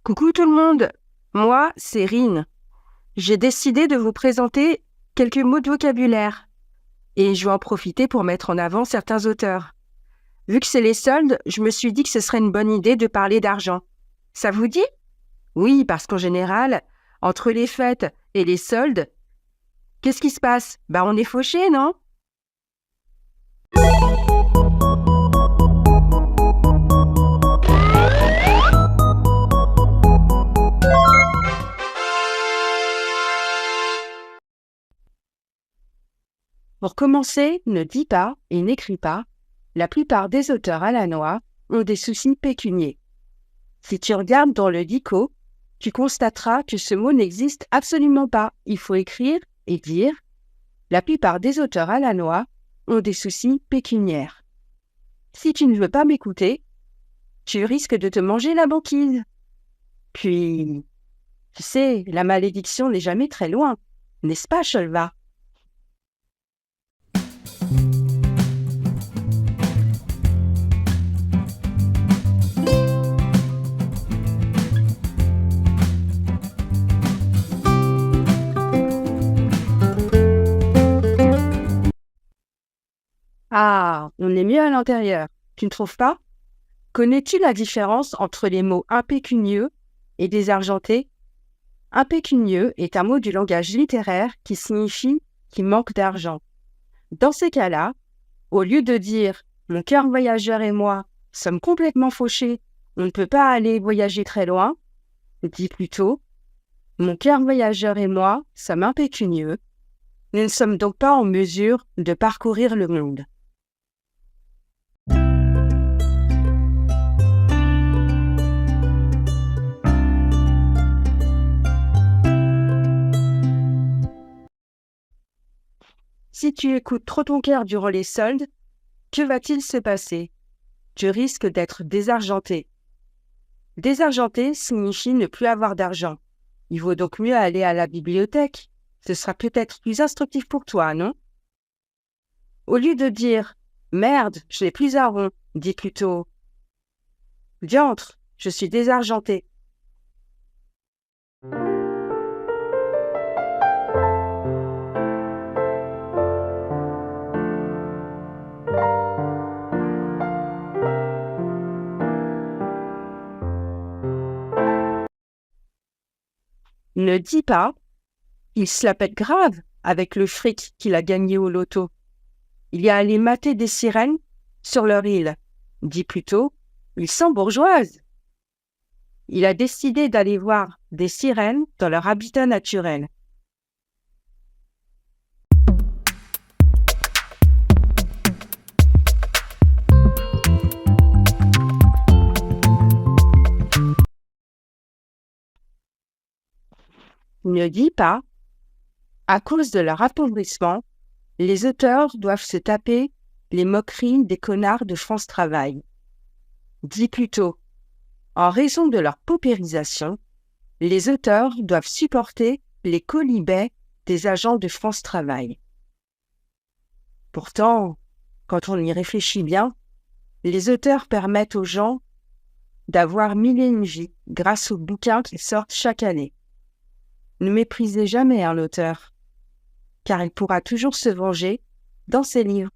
Coucou tout le monde, moi c'est Rine. J'ai décidé de vous présenter quelques mots de vocabulaire et je vais en profiter pour mettre en avant certains auteurs. Vu que c'est les soldes, je me suis dit que ce serait une bonne idée de parler d'argent. Ça vous dit? Oui, parce qu'en général, entre les fêtes et les soldes, qu'est-ce qui se passe? On est fauchés, non? Pour commencer, ne dis pas et n'écris pas. La plupart des auteurs à la noix ont des soucis pécuniaires. Si tu regardes dans le dico, tu constateras que ce mot n'existe absolument pas. Il faut écrire et dire « La plupart des auteurs à la noix ont des soucis pécuniaires ». Si tu ne veux pas m'écouter, tu risques de te manger la banquise. Puis, tu sais, la malédiction n'est jamais très loin, n'est-ce pas, Cholva? Ah, on est mieux à l'intérieur, tu ne trouves pas? Connais-tu la différence entre les mots impécunieux et désargenté? Impécunieux est un mot du langage littéraire qui signifie qu'il manque d'argent. Dans ces cas-là, au lieu de dire « mon cœur voyageur et moi sommes complètement fauchés, on ne peut pas aller voyager très loin », dis plutôt « mon cœur voyageur et moi sommes impécunieux, nous ne sommes donc pas en mesure de parcourir le monde ». Si tu écoutes trop ton cœur durant les soldes, que va-t-il se passer? Tu risques d'être désargenté. Désargenté signifie ne plus avoir d'argent. Il vaut donc mieux aller à la bibliothèque. Ce sera peut-être plus instructif pour toi, non? Au lieu de dire « Merde, je n'ai plus un rond », dis plutôt « Diantre, je suis désargenté ». Ne dis pas « Il se la pète grave avec le fric qu'il a gagné au loto. Il y a allé mater des sirènes sur leur île. » Dis plutôt « Il s'embourgeoise. » Il a décidé d'aller voir des sirènes dans leur habitat naturel. Ne dis pas « À cause de leur appauvrissement, les auteurs doivent se taper les moqueries des connards de France Travail. » Dis plutôt « En raison de leur paupérisation, les auteurs doivent supporter les quolibets des agents de France Travail. » Pourtant, quand on y réfléchit bien, les auteurs permettent aux gens d'avoir mille et une vies grâce aux bouquins qu'ils sortent chaque année. Ne méprisez jamais un auteur, car il pourra toujours se venger dans ses livres.